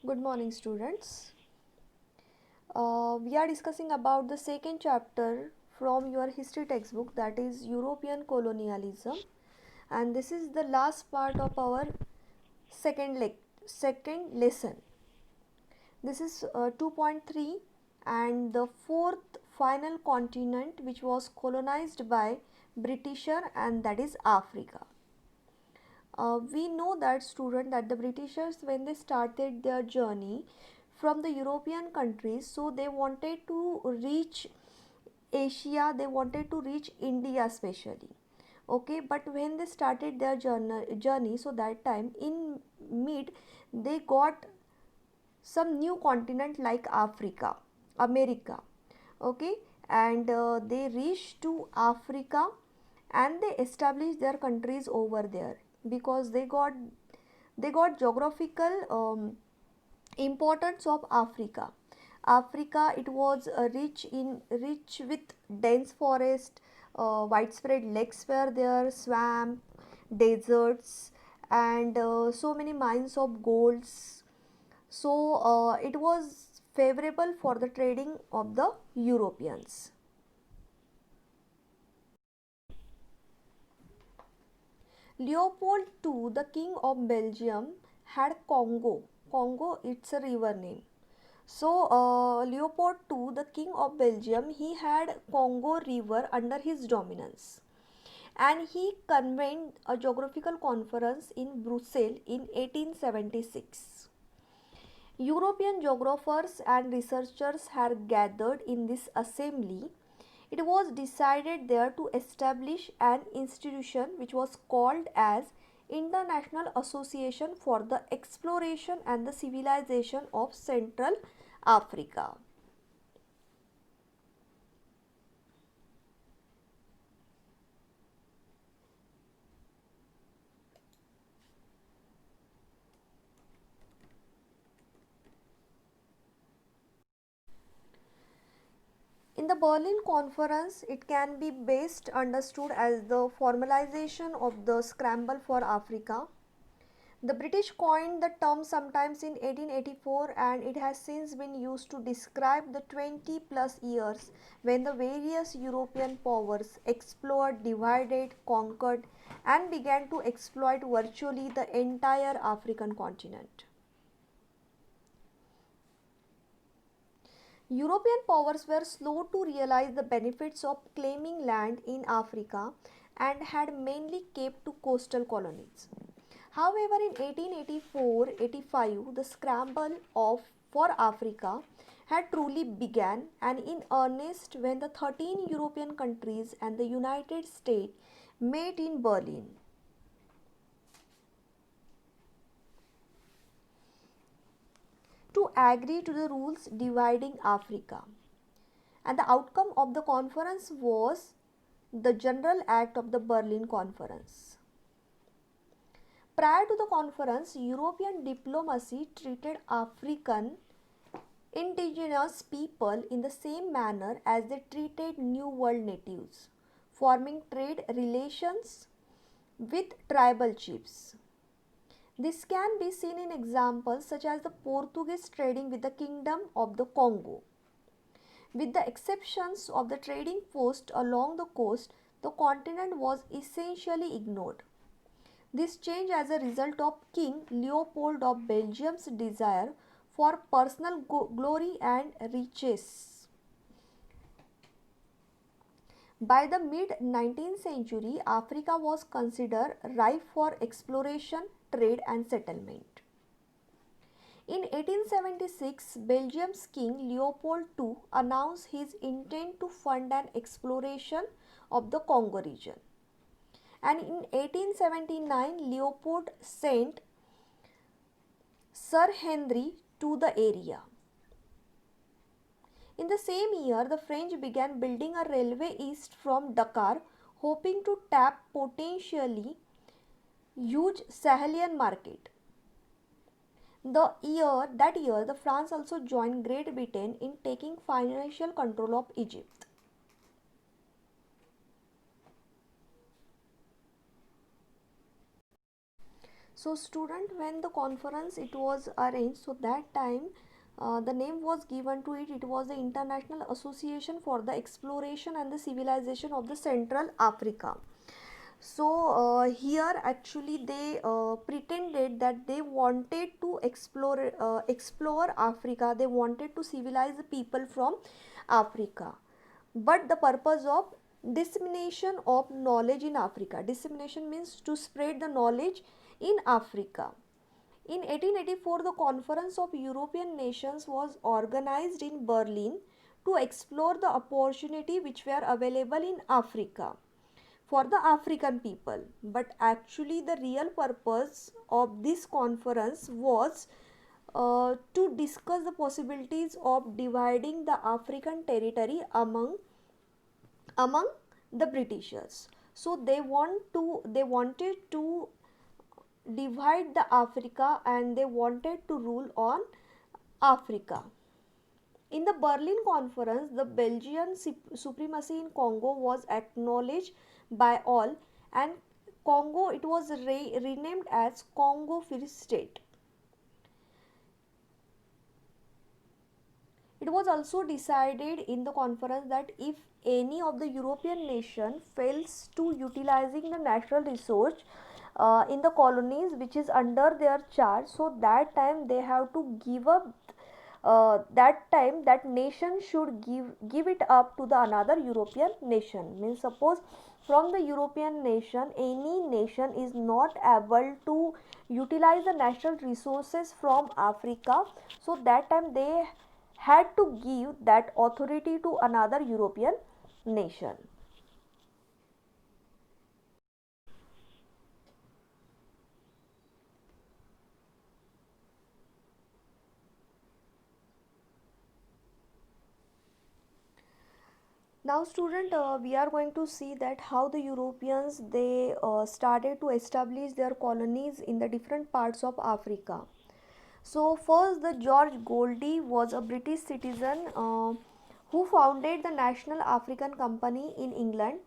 Good morning, students. We are discussing about the second chapter from your history textbook, that is European colonialism, and this is the last part of our second lesson. This is 2.3 and the fourth final continent which was colonized by Britisher, and that is Africa. We know that student that the Britishers, when they started their journey from the European countries, so they wanted to reach Asia, they wanted to reach India especially. Okay, but when they started their journey, so that time in mid they got some new continent like Africa, America. Okay, and they reached to Africa and they established their countries over there because they got geographical importance of Africa. Africa, it was rich with dense forest, widespread lakes were there, swamp, deserts, and so many mines of golds. So it was favorable for the trading of the Europeans. Leopold II, the king of Belgium, had Congo. Congo, it's a river name. So, Leopold II, the king of Belgium, he had Congo river under his dominance. And he convened a geographical conference in Brussels in 1876. European geographers and researchers had gathered in this assembly. It was decided there to establish an institution which was called as International Association for the Exploration and the Civilization of Central Africa. In the Berlin Conference, it can be best understood as the formalization of the scramble for Africa. The British coined the term sometimes in 1884, and it has since been used to describe the 20 plus years when the various European powers explored, divided, conquered, and began to exploit virtually the entire African continent. European powers were slow to realize the benefits of claiming land in Africa and had mainly kept to coastal colonies. However, in 1884-85, the scramble for Africa had truly begun, and in earnest when the 13 European countries and the United States met in Berlin. To agree to the rules dividing Africa. And the outcome of the conference was the General Act of the Berlin Conference. Prior to the conference, European diplomacy treated African indigenous people in the same manner as they treated New World natives, forming trade relations with tribal chiefs. This can be seen in examples such as the Portuguese trading with the Kingdom of the Congo. With the exceptions of the trading posts along the coast, the continent was essentially ignored. This change as a result of King Leopold of Belgium's desire for personal glory and riches. By the mid 19th century, Africa was considered ripe for exploration, trade, and settlement. In 1876, Belgium's King Leopold II announced his intent to fund an exploration of the Congo region. And in 1879, Leopold sent Sir Henry to the area. In the same year, the French began building a railway east from Dakar, hoping to tap potentially huge Sahelian market. That year, the France also joined Great Britain in taking financial control of Egypt. So student, when the conference it was arranged, so that time the name was given to it, it was the International Association for the Exploration and the Civilization of the Central Africa. So here actually they pretended that they wanted to explore Africa, they wanted to civilize the people from Africa, but the purpose of dissemination of knowledge in Africa. Dissemination means to spread the knowledge in Africa. In 1884, the Conference of European Nations was organized in Berlin to explore the opportunity which were available in Africa for the African people. But actually the real purpose of this conference was to discuss the possibilities of dividing the African territory among the Britishers. So they wanted to divide the Africa and they wanted to rule on Africa. In the Berlin Conference, the Belgian supremacy in Congo was acknowledged by all, and Congo it was renamed as Congo Free State. It was also decided in the conference that if any of the European nation fails to utilizing the natural resource in the colonies which is under their charge, so that time they have to give up, that time that nation should give it up to the another European nation. Means suppose from the European nation any nation is not able to utilize the natural resources from Africa, so that time they had to give that authority to another European nation. Now student, we are going to see that how the Europeans they started to establish their colonies in the different parts of Africa. So first the George Goldie was a British citizen who founded the National African Company in England,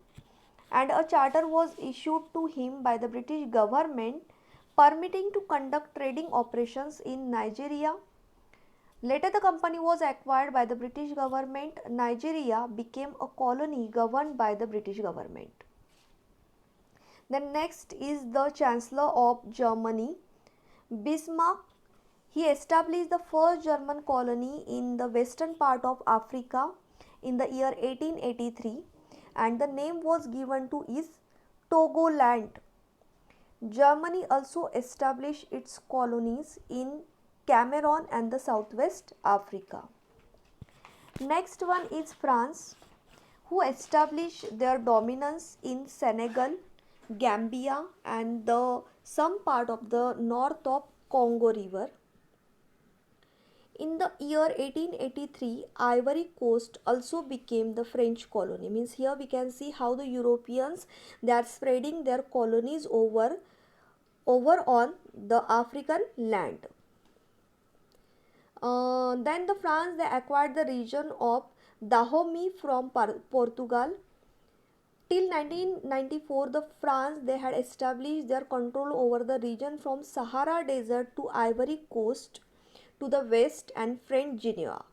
and a charter was issued to him by the British government permitting to conduct trading operations in Nigeria. Later the company was acquired by the British government. Nigeria became a colony governed by the British government. Then next is the Chancellor of Germany, Bismarck. He established the first German colony in the western part of Africa in the year 1883, and the name was given to is Togoland. Germany also established its colonies in Cameroon and the Southwest Africa. Next one is France, who established their dominance in Senegal, Gambia and the some part of the north of Congo River. In the year 1883, Ivory Coast also became the French colony. Means here we can see how the Europeans they are spreading their colonies over on the African land. Then the France they acquired the region of Dahomey from Portugal. Till 1994, the France they had established their control over the region from Sahara Desert to Ivory Coast to the west and French Guiana.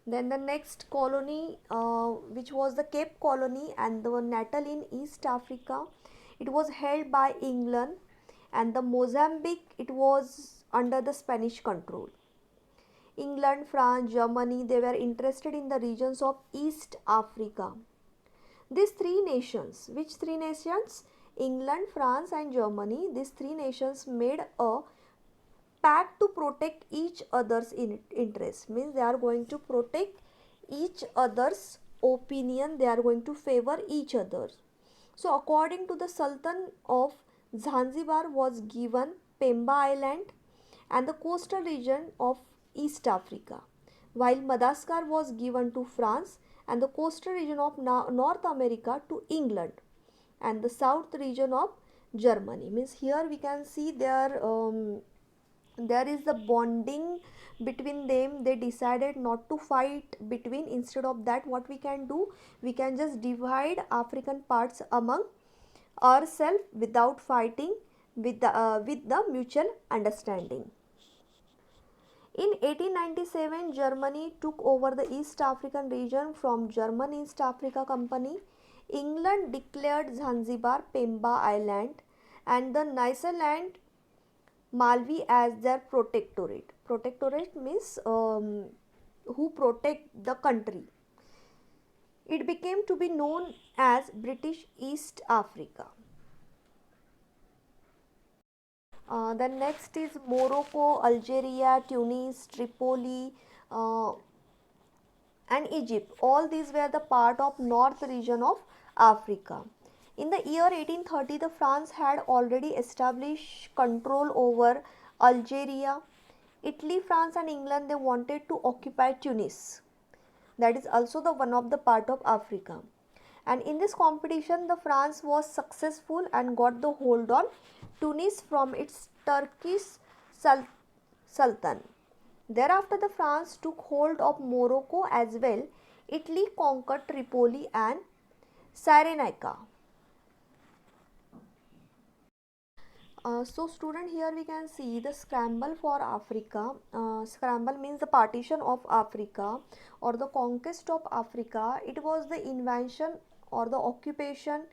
Then the next colony, which was the Cape Colony and the Natal in East Africa, it was held by England, and the Mozambique it was under the Spanish control. England, France, Germany they were interested in the regions of East Africa. These three nations, which three nations? England, France and Germany, these three nations made a pact to protect each other's interest. Means they are going to protect each other's opinion, they are going to favor each other. So according to the Sultan of Zanzibar was given Pemba Island and the coastal region of East Africa, while Madagascar was given to France and the coastal region of North America to England and the south region of Germany. Means here we can see their there is the bonding between them. They decided not to fight between. Instead of that, what we can do, we can just divide African parts among ourselves without fighting, with the mutual understanding. In 1897, Germany took over the East African region from German East Africa Company. England declared Zanzibar, Pemba Island, and the Nyasaland, Malvi as their protectorate. Protectorate means who protect the country. It became to be known as British East Africa. Then next is Morocco, Algeria, Tunis, Tripoli, uh, and Egypt. All these were the part of north region of Africa. In the year 1830, the France had already established control over Algeria. Italy, France and England, they wanted to occupy Tunis. That is also the one of the part of Africa. And in this competition, the France was successful and got the hold on Tunis from its Turkish Sultan. Thereafter, the France took hold of Morocco as well. Italy conquered Tripoli and Cyrenaica. So student, here we can see the scramble for Africa. Scramble means the partition of Africa or the conquest of Africa. It was the invention or the occupation,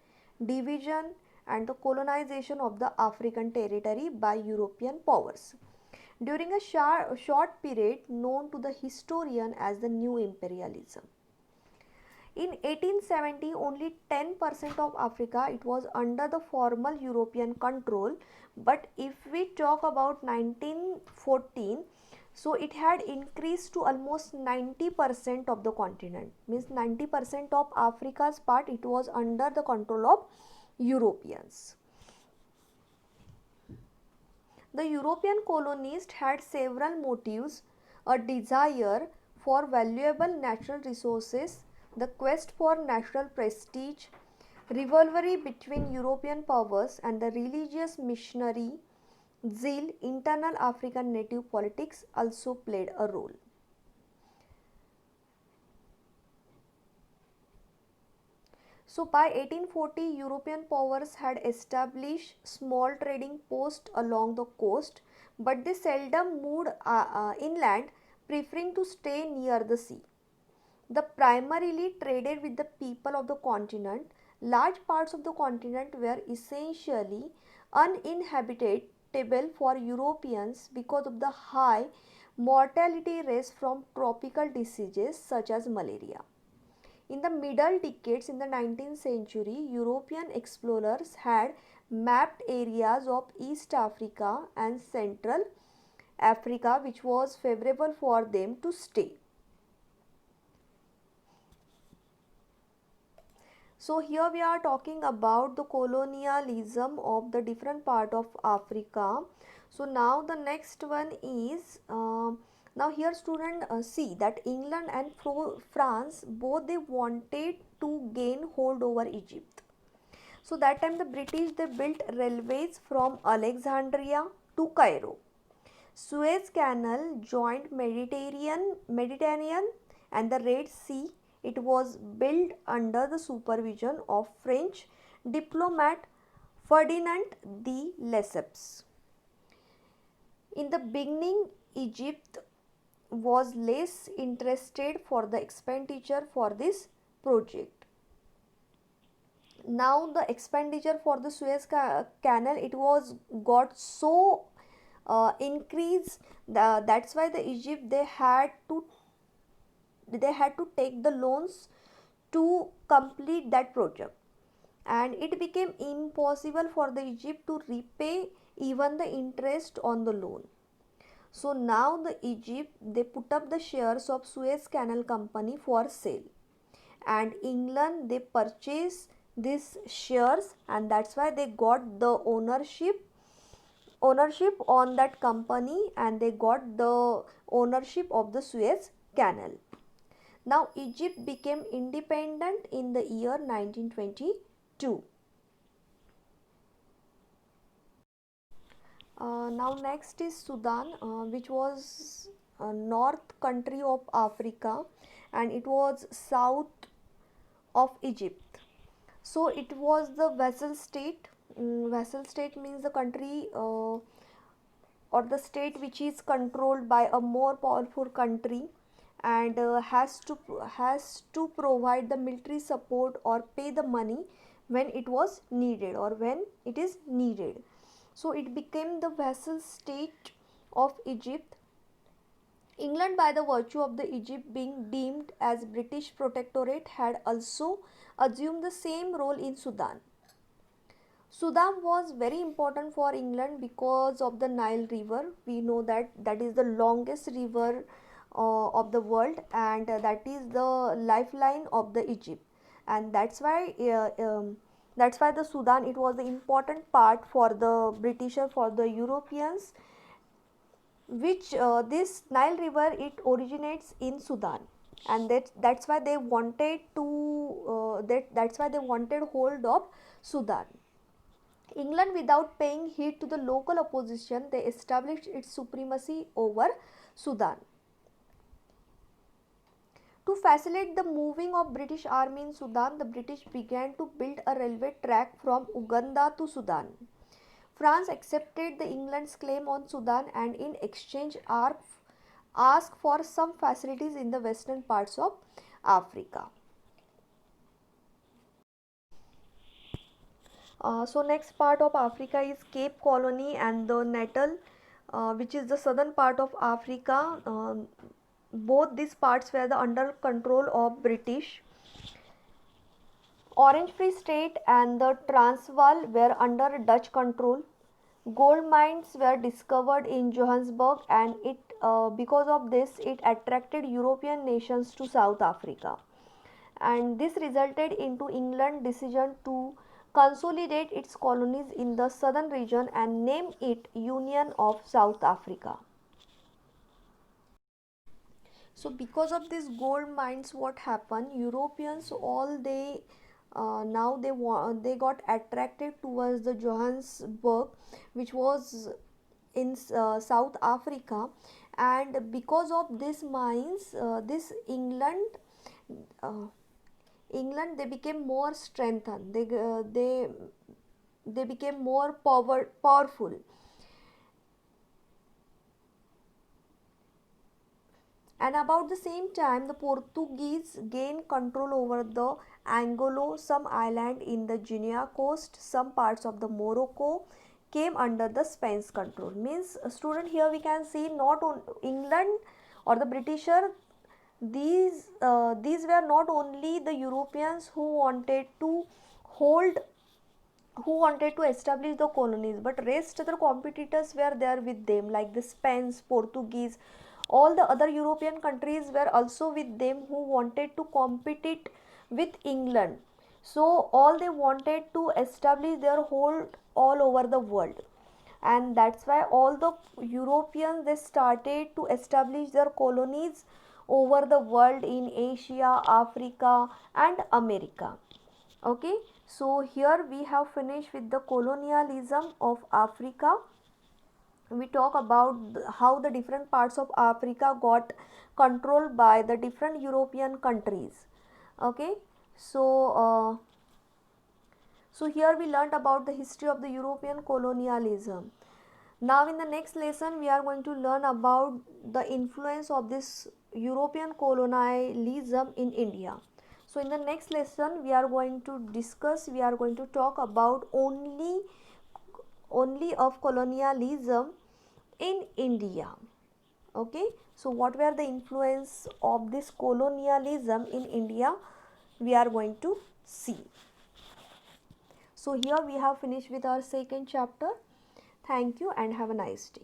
division and the colonization of the African territory by European powers during a short period known to the historian as the New Imperialism. In 1870, only 10% of Africa, it was under the formal European control. But if we talk about 1914, so it had increased to almost 90% of the continent. Means 90% of Africa's part, it was under the control of Europeans. The European colonists had several motives: a desire for valuable natural resources, the quest for national prestige, rivalry between European powers, and the religious missionary zeal. Internal African native politics also played a role. So by 1840, European powers had established small trading posts along the coast, but they seldom moved inland, preferring to stay near the sea. They primarily traded with the people of the continent. Large parts of the continent were essentially uninhabitable for Europeans because of the high mortality rates from tropical diseases such as malaria. In the middle decades in the 19th century, European explorers had mapped areas of East Africa and Central Africa which was favorable for them to stay. So here we are talking about the colonialism of the different part of Africa. So now the next one is now here student see that England and France both they wanted to gain hold over Egypt. So that time the British they built railways from Alexandria to Cairo. Suez Canal joined Mediterranean and the Red Sea. It was built under the supervision of French diplomat Ferdinand de Lesseps. In the beginning, Egypt was less interested for the expenditure for this project. Now the expenditure for the Suez Canal it was got so increase, that's why the Egypt they had to take the loans to complete that project, and it became impossible for the Egypt to repay even the interest on the loan. So now the Egypt they put up the shares of Suez Canal Company for sale, and England they purchased these shares, and that's why they got the ownership on that company, and they got the ownership of the Suez Canal. Now Egypt became independent in the year 1922. Now next is Sudan, which was a north country of Africa, and it was south of Egypt. So it was the vassal state. Vassal state means the country or the state which is controlled by a more powerful country, and has to provide the military support or pay the money when it was needed or when it is needed. So it became the vassal state of Egypt. England, by the virtue of the Egypt being deemed as British protectorate, had also assumed the same role in Sudan. Sudan was very important for England because of the Nile River. We know that that is the longest river of the world, and that is the lifeline of the Egypt, and that's why the Sudan, it was the important part for the Britisher, for the Europeans, which this Nile River, it originates in Sudan, and that's why they wanted to that's why they wanted hold of Sudan. England, without paying heed to the local opposition, they established its supremacy over Sudan. To facilitate the moving of British army in Sudan, the British began to build a railway track from Uganda to Sudan. France accepted the England's claim on Sudan and in exchange asked for some facilities in the western parts of Africa. So next part of Africa is Cape Colony and the Natal, which is the southern part of Africa. Both these parts were under control of British. Orange Free State and the Transvaal were under Dutch control. Gold mines were discovered in Johannesburg, and because of this, it attracted European nations to South Africa, and this resulted into England's decision to consolidate its colonies in the southern region and name it Union of South Africa. So because of these gold mines, what happened, Europeans, all they now they got attracted towards the Johannesburg, which was in South Africa, and because of these mines, this uh, England, they became more strengthened. They became more powerful. And about the same time, the Portuguese gained control over the Angolo, some island in the Guinea coast, some parts of the Morocco came under the Spanish control. Means, student, here we can see not on England or the Britisher. These were not only the Europeans hold who wanted to establish the colonies, but rest other competitors were there with them, like the Spanish, Portuguese, all the other European countries were also with them, who wanted to compete with England. So all they wanted to establish their hold all over the world, and that's why all the Europeans, they started to establish their colonies over the world in Asia, Africa, and America. Okay, so here we have finished with the colonialism of Africa. We talk about how the different parts of Africa got controlled by the different European countries. Okay, so here we learnt about the history of the European colonialism. Now in the next lesson we are going to learn about the influence of this European colonialism in India. So in the next lesson we are going to talk about only of colonialism in India. Okay, so what were the influence of this colonialism in India, we are going to see. So here we have finished with our second chapter. Thank you and have a nice day.